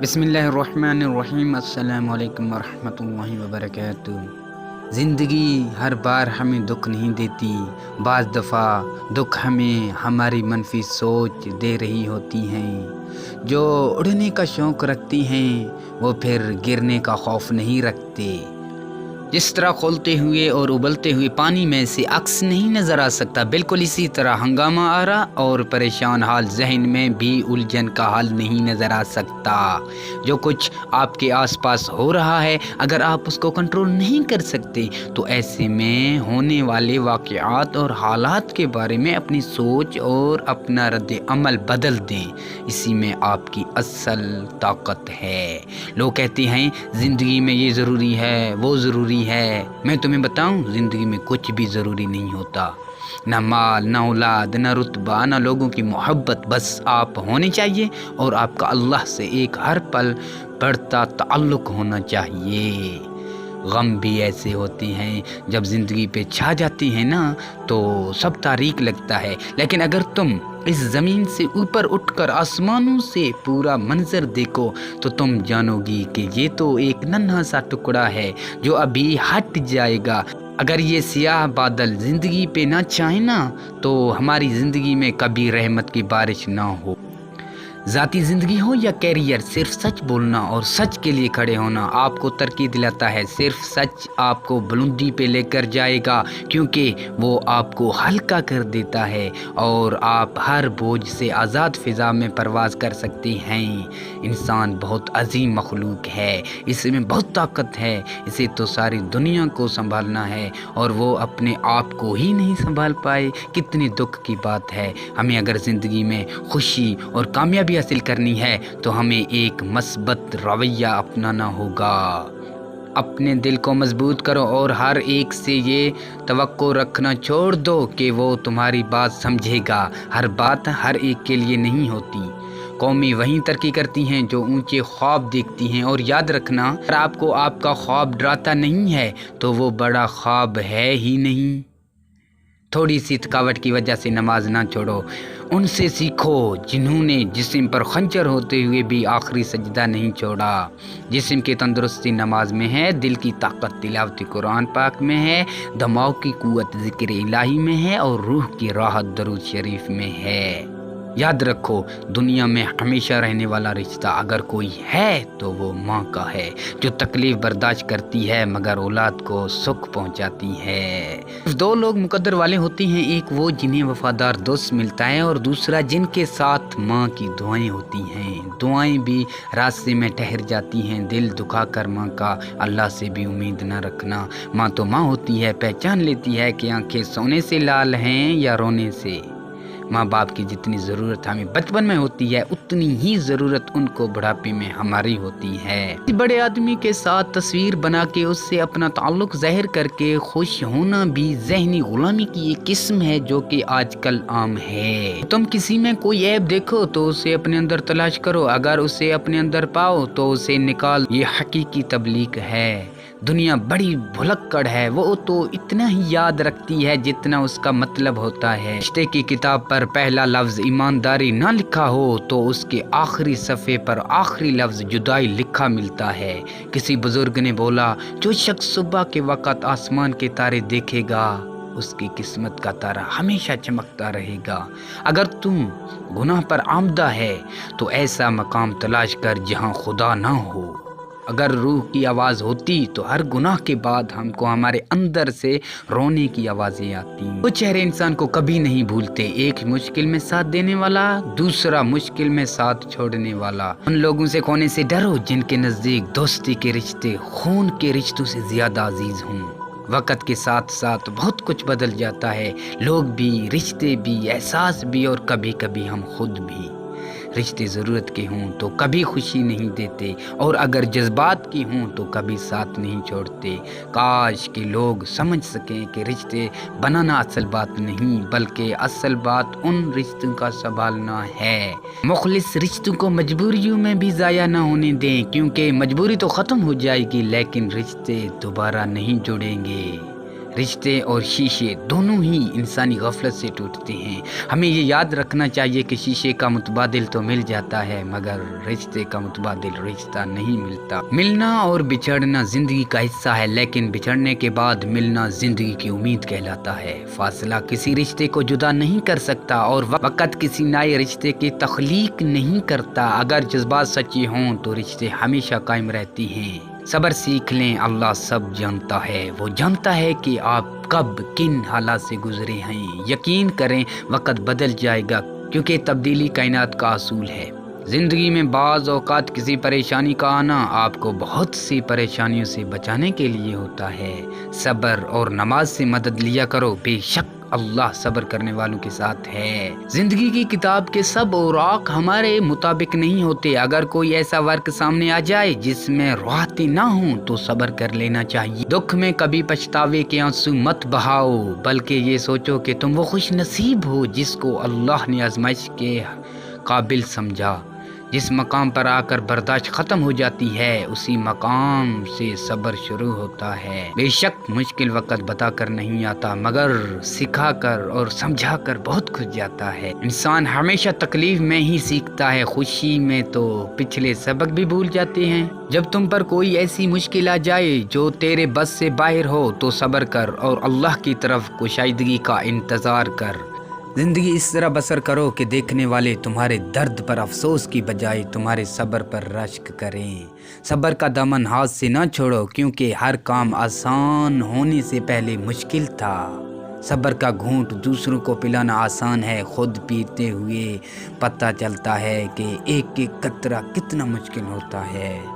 بسم اللہ الرحمن الرحیم۔ السلام علیکم ورحمۃ اللہ وبرکاتہ۔ زندگی ہر بار ہمیں دکھ نہیں دیتی، بعض دفعہ دکھ ہمیں ہماری منفی سوچ دے رہی ہوتی ہیں۔ جو اڑنے کا شوق رکھتی ہیں وہ پھر گرنے کا خوف نہیں رکھتے۔ جس طرح کھولتے ہوئے اور ابلتے ہوئے پانی میں سے عکس نہیں نظر آ سکتا، بالکل اسی طرح ہنگامہ آرا اور پریشان حال ذہن میں بھی الجھن کا حل نہیں نظر آ سکتا۔ جو کچھ آپ کے آس پاس ہو رہا ہے، اگر آپ اس کو کنٹرول نہیں کر سکتے تو ایسے میں ہونے والے واقعات اور حالات کے بارے میں اپنی سوچ اور اپنا رد عمل بدل دیں۔ اسی میں آپ کی اصل طاقت ہے۔ لوگ کہتے ہیں زندگی میں یہ ضروری ہے، وہ ضروری ہے۔ میں تمہیں بتاؤں، زندگی میں کچھ بھی ضروری نہیں ہوتا، نہ مال، نہ اولاد، نہ رتبہ، نہ لوگوں کی محبت، بس آپ ہونے چاہیے اور آپ کا اللہ سے ایک ہر پل بڑھتا تعلق ہونا چاہیے۔ غم بھی ایسے ہوتے ہیں، جب زندگی پہ چھا جاتی ہیں نا تو سب تاریک لگتا ہے، لیکن اگر تم اس زمین سے اوپر اٹھ کر آسمانوں سے پورا منظر دیکھو تو تم جانو گی کہ یہ تو ایک ننھا سا ٹکڑا ہے جو ابھی ہٹ جائے گا۔ اگر یہ سیاہ بادل زندگی پہ نہ چھائیں نا تو ہماری زندگی میں کبھی رحمت کی بارش نہ ہو۔ ذاتی زندگی ہو یا کیریئر، صرف سچ بولنا اور سچ کے لیے کھڑے ہونا آپ کو ترقی دلاتا ہے۔ صرف سچ آپ کو بلندی پہ لے کر جائے گا، کیونکہ وہ آپ کو ہلکا کر دیتا ہے اور آپ ہر بوجھ سے آزاد فضا میں پرواز کر سکتے ہیں۔ انسان بہت عظیم مخلوق ہے، اس میں بہت طاقت ہے، اسے تو ساری دنیا کو سنبھالنا ہے اور وہ اپنے آپ کو ہی نہیں سنبھال پائے۔ کتنی دکھ کی بات ہے۔ ہمیں اگر زندگی میں خوشی اور کامیابی حاصل کرنی ہے تو ہمیں ایک مثبت رویہ اپنانا ہوگا۔ اپنے دل کو مضبوط کرو اور ہر ایک سے یہ توقع رکھنا چھوڑ دو کہ وہ تمہاری بات سمجھے گا۔ ہر بات ہر ایک کے لیے نہیں ہوتی۔ قومیں وہیں ترقی کرتی ہیں جو اونچے خواب دیکھتی ہیں، اور یاد رکھنا، اگر آپ کو آپ کا خواب ڈراتا نہیں ہے تو وہ بڑا خواب ہے ہی نہیں۔ تھوڑی سی تھکاوٹ کی وجہ سے نماز نہ چھوڑو، ان سے سیکھو جنہوں نے جسم پر خنجر ہوتے ہوئے بھی آخری سجدہ نہیں چھوڑا۔ جسم کی تندرستی نماز میں ہے، دل کی طاقت تلاوت قرآن پاک میں ہے، دماغ کی قوت ذکر الہی میں ہے اور روح کی راحت درود شریف میں ہے۔ یاد رکھو، دنیا میں ہمیشہ رہنے والا رشتہ اگر کوئی ہے تو وہ ماں کا ہے، جو تکلیف برداشت کرتی ہے مگر اولاد کو سکھ پہنچاتی ہے۔ دو لوگ مقدر والے ہوتے ہیں، ایک وہ جنہیں وفادار دوست ملتا ہے اور دوسرا جن کے ساتھ ماں کی دعائیں ہوتی ہیں۔ دعائیں بھی راستے میں ٹھہر جاتی ہیں، دل دکھا کر ماں کا اللہ سے بھی امید نہ رکھنا۔ ماں تو ماں ہوتی ہے، پہچان لیتی ہے کہ آنکھیں سونے سے لال ہیں یا رونے سے۔ ماں باپ کی جتنی ضرورت ہمیں بچپن میں ہوتی ہے اتنی ہی ضرورت ان کو بڑھاپے میں ہماری ہوتی ہے۔ بڑے آدمی کے ساتھ تصویر بنا کے اس سے اپنا تعلق ظاہر کر کے خوش ہونا بھی ذہنی غلامی کی ایک قسم ہے جو کہ آج کل عام ہے۔ تم کسی میں کوئی عیب دیکھو تو اسے اپنے اندر تلاش کرو، اگر اسے اپنے اندر پاؤ تو اسے نکال۔ یہ حقیقی تبلیغ ہے۔ دنیا بڑی بھلکڑ ہے، وہ تو اتنا ہی یاد رکھتی ہے جتنا اس کا مطلب ہوتا ہے۔ رشتے کی کتاب پر پہلا لفظ ایمانداری نہ لکھا ہو تو اس کے آخری صفحے پر آخری لفظ جدائی لکھا ملتا ہے۔ کسی بزرگ نے بولا، جو شخص صبح کے وقت آسمان کے تارے دیکھے گا اس کی قسمت کا تارا ہمیشہ چمکتا رہے گا۔ اگر تم گناہ پر آمدہ ہے تو ایسا مقام تلاش کر جہاں خدا نہ ہو۔ اگر روح کی آواز ہوتی تو ہر گناہ کے بعد ہم کو ہمارے اندر سے رونے کی آوازیں آتی۔ وہ چہرے انسان کو کبھی نہیں بھولتے، ایک مشکل میں ساتھ دینے والا، دوسرا مشکل میں ساتھ چھوڑنے والا۔ ان لوگوں سے کھونے سے ڈرو جن کے نزدیک دوستی کے رشتے خون کے رشتوں سے زیادہ عزیز ہوں۔ وقت کے ساتھ ساتھ بہت کچھ بدل جاتا ہے، لوگ بھی، رشتے بھی، احساس بھی اور کبھی کبھی ہم خود بھی۔ رشتے ضرورت کے ہوں تو کبھی خوشی نہیں دیتے، اور اگر جذبات کی ہوں تو کبھی ساتھ نہیں چھوڑتے۔ کاش کہ لوگ سمجھ سکیں کہ رشتے بنانا اصل بات نہیں، بلکہ اصل بات ان رشتوں کا سنبھالنا ہے۔ مخلص رشتوں کو مجبوریوں میں بھی ضائع نہ ہونے دیں، کیونکہ مجبوری تو ختم ہو جائے گی لیکن رشتے دوبارہ نہیں جڑیں گے۔ رشتے اور شیشے دونوں ہی انسانی غفلت سے ٹوٹتے ہیں۔ ہمیں یہ یاد رکھنا چاہیے کہ شیشے کا متبادل تو مل جاتا ہے مگر رشتے کا متبادل رشتہ نہیں ملتا۔ ملنا اور بچھڑنا زندگی کا حصہ ہے، لیکن بچھڑنے کے بعد ملنا زندگی کی امید کہلاتا ہے۔ فاصلہ کسی رشتے کو جدا نہیں کر سکتا اور وقت کسی نئے رشتے کی تخلیق نہیں کرتا۔ اگر جذبات سچے ہوں تو رشتے ہمیشہ قائم رہتی ہیں۔ صبر سیکھ لیں، اللہ سب جانتا ہے، وہ جانتا ہے کہ آپ کب کن حالات سے گزرے ہیں۔ یقین کریں وقت بدل جائے گا کیونکہ تبدیلی کائنات کا اصول ہے۔ زندگی میں بعض اوقات کسی پریشانی کا آنا آپ کو بہت سی پریشانیوں سے بچانے کے لیے ہوتا ہے۔ صبر اور نماز سے مدد لیا کرو، بے شک اللہ صبر کرنے والوں کے ساتھ ہے۔ زندگی کی کتاب کے سب اوراق ہمارے مطابق نہیں ہوتے۔ اگر کوئی ایسا ورق سامنے آ جائے جس میں راحتیں نہ ہوں تو صبر کر لینا چاہیے۔ دکھ میں کبھی پچھتاوے کے آنسو مت بہاؤ، بلکہ یہ سوچو کہ تم وہ خوش نصیب ہو جس کو اللہ نے آزمائش کے قابل سمجھا۔ جس مقام پر آ کر برداشت ختم ہو جاتی ہے اسی مقام سے صبر شروع ہوتا ہے۔ بے شک مشکل وقت بتا کر نہیں آتا مگر سکھا کر اور سمجھا کر بہت کچھ جاتا ہے۔ انسان ہمیشہ تکلیف میں ہی سیکھتا ہے، خوشی میں تو پچھلے سبق بھی بھول جاتے ہیں۔ جب تم پر کوئی ایسی مشکل آ جائے جو تیرے بس سے باہر ہو تو صبر کر اور اللہ کی طرف کشائیدگی کا انتظار کر۔ زندگی اس طرح بسر کرو کہ دیکھنے والے تمہارے درد پر افسوس کی بجائے تمہارے صبر پر رشک کریں۔ صبر کا دامن ہاتھ سے نہ چھوڑو کیونکہ ہر کام آسان ہونے سے پہلے مشکل تھا۔ صبر کا گھونٹ دوسروں کو پلانا آسان ہے، خود پیتے ہوئے پتہ چلتا ہے کہ ایک ایک قطرہ کتنا مشکل ہوتا ہے۔